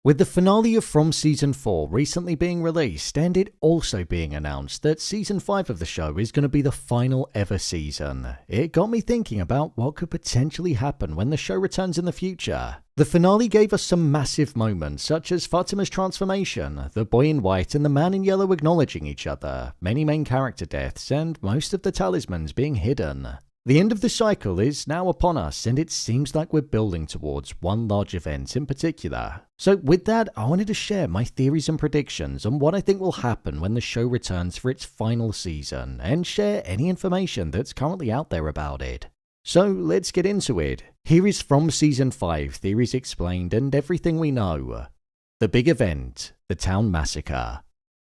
With the finale of From Season 4 recently being released, and it also being announced that Season 5 of the show is going to be the final ever season, it got me thinking about what could potentially happen when the show returns in the future. The finale gave us some massive moments such as Fatima's transformation, the boy in white and the man in yellow acknowledging each other, many main character deaths, and most of the talismans being hidden. The end of the cycle is now upon us, and it seems like we're building towards one large event in particular. So with that, I wanted to share my theories and predictions on what I think will happen when the show returns for its final season, and share any information that's currently out there about it. So let's get into it. Here is From Season 5, theories explained and everything we know. The big event, the town massacre.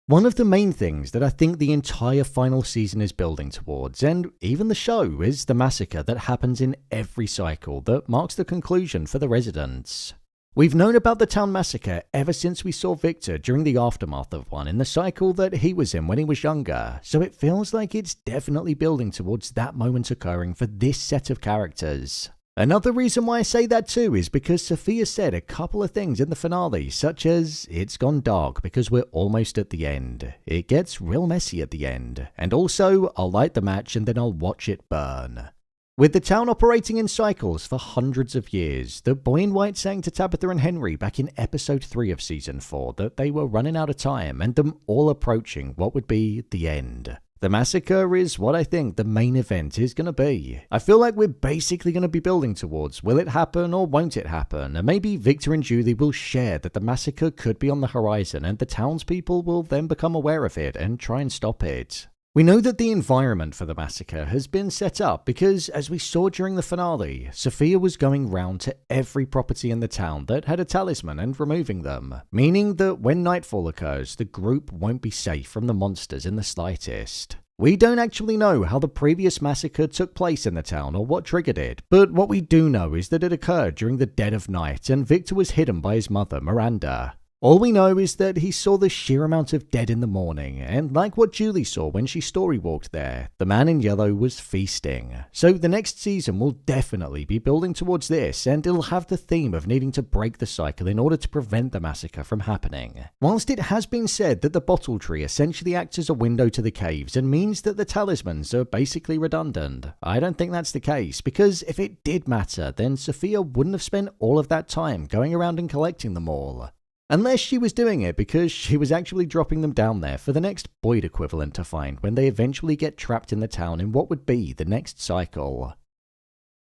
One of the main things that I think the entire final season is building towards, and even the show, is the massacre that happens in every cycle that marks the conclusion for the residents. We've known about the town massacre ever since we saw Victor during the aftermath of one in the cycle that he was in when he was younger, so it feels like it's definitely building towards that moment occurring for this set of characters. Another reason why I say that too is because Sophia said a couple of things in the finale, such as, it's gone dark because we're almost at the end. It gets real messy at the end. And also, I'll light the match and then I'll watch it burn. With the town operating in cycles for hundreds of years, the boy in white saying to Tabitha and Henry back in episode 3 of season 4 that they were running out of time and them all approaching what would be the end. The massacre is what I think the main event is going to be. I feel like we're basically going to be building towards, will it happen or won't it happen? And maybe Victor and Julie will share that the massacre could be on the horizon and the townspeople will then become aware of it and try and stop it. We know that the environment for the massacre has been set up because, as we saw during the finale, Sophia was going round to every property in the town that had a talisman and removing them, meaning that when nightfall occurs, the group won't be safe from the monsters in the slightest. We don't actually know how the previous massacre took place in the town or what triggered it, but what we do know is that it occurred during the dead of night and Victor was hidden by his mother, Miranda. All we know is that he saw the sheer amount of dead in the morning, and like what Julie saw when she story-walked there, the man in yellow was feasting. So the next season will definitely be building towards this, and it'll have the theme of needing to break the cycle in order to prevent the massacre from happening. Whilst it has been said that the bottle tree essentially acts as a window to the caves and means that the talismans are basically redundant, I don't think that's the case, because if it did matter, then Sophia wouldn't have spent all of that time going around and collecting them all. Unless she was doing it because she was actually dropping them down there for the next Boyd equivalent to find when they eventually get trapped in the town in what would be the next cycle.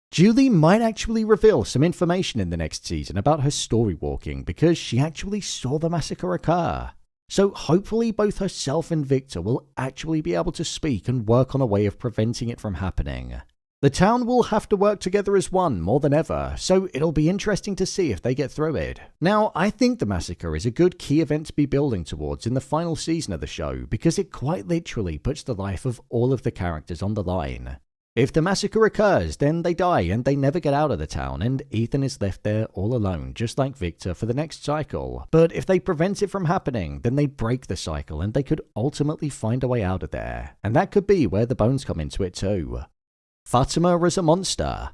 Julie might actually reveal some information in the next season about her story walking because she actually saw the massacre occur. So hopefully both herself and Victor will actually be able to speak and work on a way of preventing it from happening. The town will have to work together as one more than ever, so it'll be interesting to see if they get through it. Now, I think the massacre is a good key event to be building towards in the final season of the show because it quite literally puts the life of all of the characters on the line. If the massacre occurs, then they die and they never get out of the town, and Ethan is left there all alone, just like Victor for the next cycle. But if they prevent it from happening, then they break the cycle and they could ultimately find a way out of there. And that could be where the bones come into it too. Fatima as a monster.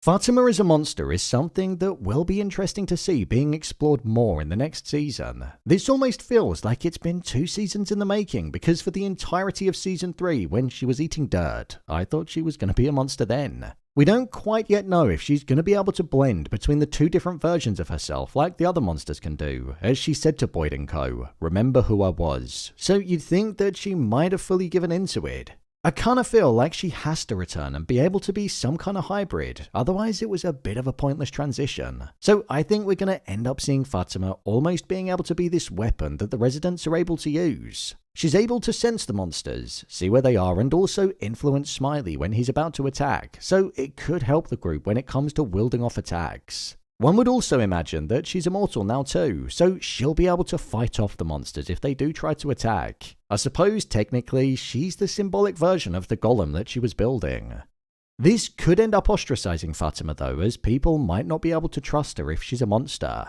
Fatima as a monster is something that will be interesting to see being explored more in the next season. This almost feels like it's been 2 seasons in the making because for the entirety of season 3 when she was eating dirt, I thought she was going to be a monster then. We don't quite yet know if she's going to be able to blend between the 2 different versions of herself like the other monsters can do, as she said to Boyd and Co, "Remember who I was." So you'd think that she might have fully given into it. I kind of feel like she has to return and be able to be some kind of hybrid, otherwise it was a bit of a pointless transition. So I think we're going to end up seeing Fatima almost being able to be this weapon that the residents are able to use. She's able to sense the monsters, see where they are, and also influence Smiley when he's about to attack, so it could help the group when it comes to wielding off attacks. One would also imagine that she's immortal now too, so she'll be able to fight off the monsters if they do try to attack. I suppose technically she's the symbolic version of the golem that she was building. This could end up ostracizing Fatima though, as people might not be able to trust her if she's a monster.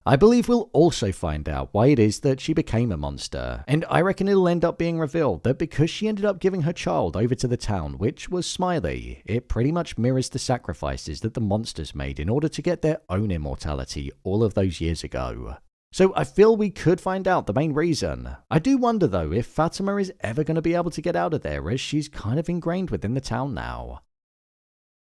I believe we'll also find out why it is that she became a monster, and I reckon it'll end up being revealed that because she ended up giving her child over to the town, which was Smiley, it pretty much mirrors the sacrifices that the monsters made in order to get their own immortality all of those years ago. So I feel we could find out the main reason. I do wonder though if Fatima is ever going to be able to get out of there, as she's kind of ingrained within the town now.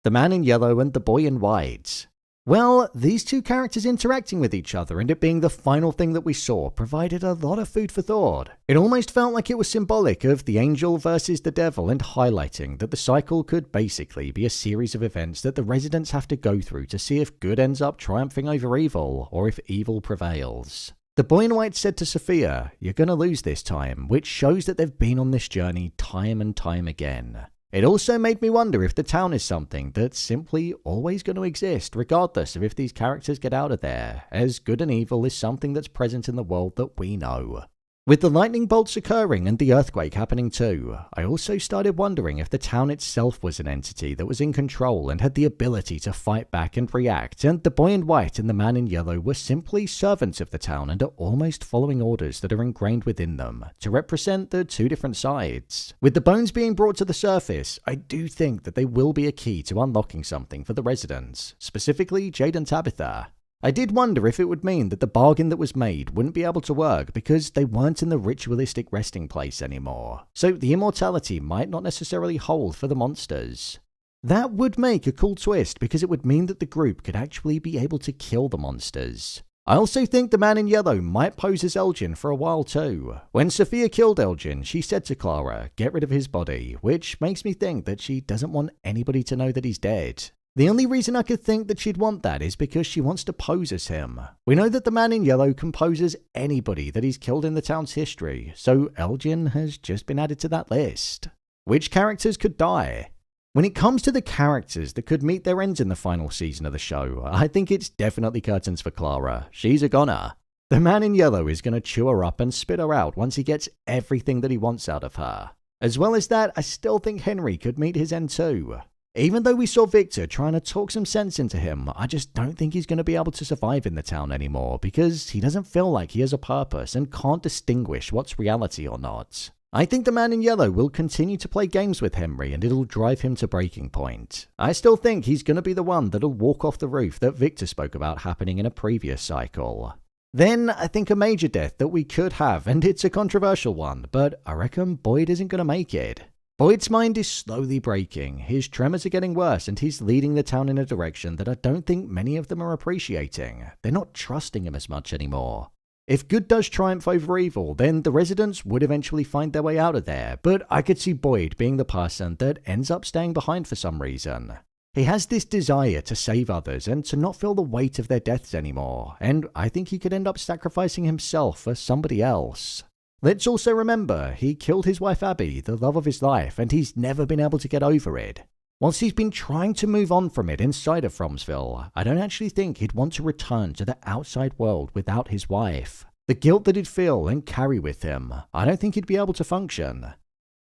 The man in yellow and the boy in white. Well, these two characters interacting with each other and it being the final thing that we saw provided a lot of food for thought. It almost felt like it was symbolic of the angel versus the devil and highlighting that the cycle could basically be a series of events that the residents have to go through to see if good ends up triumphing over evil or if evil prevails. The boy in white said to Sophia, "You're gonna lose this time," which shows that they've been on this journey time and time again. It also made me wonder if the town is something that's simply always going to exist, regardless of if these characters get out of there, as good and evil is something that's present in the world that we know. With the lightning bolts occurring and the earthquake happening too, I also started wondering if the town itself was an entity that was in control and had the ability to fight back and react, and the boy in white and the man in yellow were simply servants of the town and are almost following orders that are ingrained within them to represent the two different sides. With the bones being brought to the surface, I do think that they will be a key to unlocking something for the residents, specifically Jade and Tabitha. I did wonder if it would mean that the bargain that was made wouldn't be able to work because they weren't in the ritualistic resting place anymore, so the immortality might not necessarily hold for the monsters. That would make a cool twist because it would mean that the group could actually be able to kill the monsters. I also think the man in yellow might pose as Elgin for a while too. When Sophia killed Elgin, she said to Clara, "Get rid of his body," which makes me think that she doesn't want anybody to know that he's dead. The only reason I could think that she'd want that is because she wants to pose as him. We know that the man in yellow can pose as anybody that he's killed in the town's history, so Elgin has just been added to that list. Which characters could die? When it comes to the characters that could meet their ends in the final season of the show, I think it's definitely curtains for Clara. She's a goner. The man in yellow is going to chew her up and spit her out once he gets everything that he wants out of her. As well as that, I still think Henry could meet his end too. Even though we saw Victor trying to talk some sense into him, I just don't think he's going to be able to survive in the town anymore because he doesn't feel like he has a purpose and can't distinguish what's reality or not. I think the man in yellow will continue to play games with Henry and it'll drive him to breaking point. I still think he's going to be the one that'll walk off the roof that Victor spoke about happening in a previous cycle. Then I think a major death that we could have, and it's a controversial one, but I reckon Boyd isn't going to make it. Boyd's mind is slowly breaking, his tremors are getting worse and he's leading the town in a direction that I don't think many of them are appreciating. They're not trusting him as much anymore. If good does triumph over evil, then the residents would eventually find their way out of there, but I could see Boyd being the person that ends up staying behind for some reason. He has this desire to save others and to not feel the weight of their deaths anymore, and I think he could end up sacrificing himself for somebody else. Let's also remember, he killed his wife Abby, the love of his life, and he's never been able to get over it. Whilst he's been trying to move on from it inside of Fromsville, I don't actually think he'd want to return to the outside world without his wife. The guilt that he'd feel and carry with him, I don't think he'd be able to function.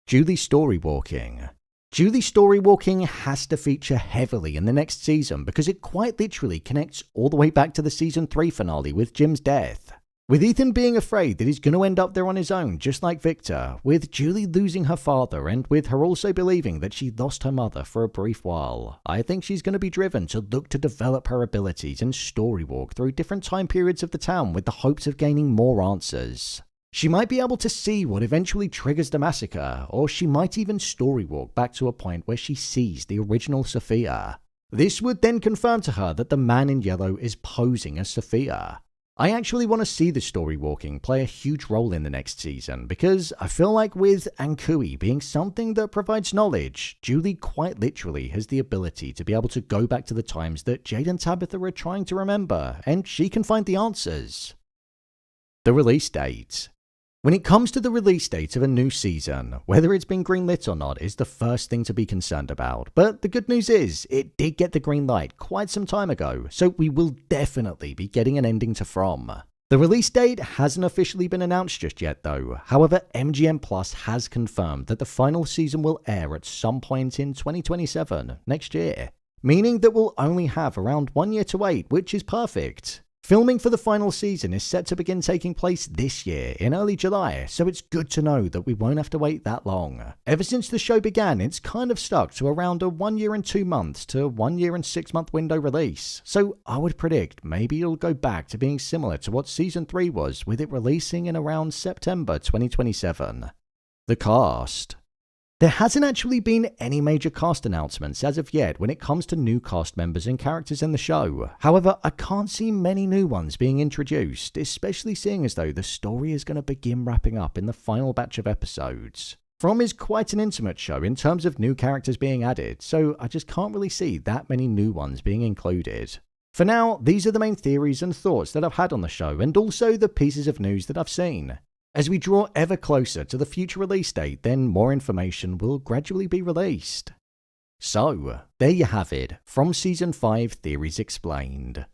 Julie storywalking. Julie storywalking has to feature heavily in the next season because it quite literally connects all the way back to the season 3 finale with Jim's death. With Ethan being afraid that he's going to end up there on his own, just like Victor, with Julie losing her father, and with her also believing that she lost her mother for a brief while, I think she's going to be driven to look to develop her abilities and storywalk through different time periods of the town with the hopes of gaining more answers. She might be able to see what eventually triggers the massacre, or she might even storywalk back to a point where she sees the original Sophia. This would then confirm to her that the man in yellow is posing as Sophia. I actually want to see the story walking play a huge role in the next season because I feel like with Ankui being something that provides knowledge, Julie quite literally has the ability to be able to go back to the times that Jade and Tabitha are trying to remember, and she can find the answers. The release date. When it comes to the release date of a new season, whether it's been greenlit or not is the first thing to be concerned about, but the good news is, it did get the green light quite some time ago, so we will definitely be getting an ending to From. The release date hasn't officially been announced just yet though, however MGM Plus has confirmed that the final season will air at some point in 2027, next year, meaning that we'll only have around 1 year to wait, which is perfect. Filming for the final season is set to begin taking place this year, in early July, so it's good to know that we won't have to wait that long. Ever since the show began, it's kind of stuck to around a 1 year and 2 months to 1 year and 6 month window release, so I would predict maybe it'll go back to being similar to what Season 3 was, with it releasing in around September 2027. The cast. There hasn't actually been any major cast announcements as of yet when it comes to new cast members and characters in the show. However, I can't see many new ones being introduced, especially seeing as though the story is going to begin wrapping up in the final batch of episodes. From is quite an intimate show in terms of new characters being added, so I just can't really see that many new ones being included. For now, these are the main theories and thoughts that I've had on the show, and also the pieces of news that I've seen. As we draw ever closer to the future release date, then more information will gradually be released. So, there you have it, from Season 5 Theories Explained.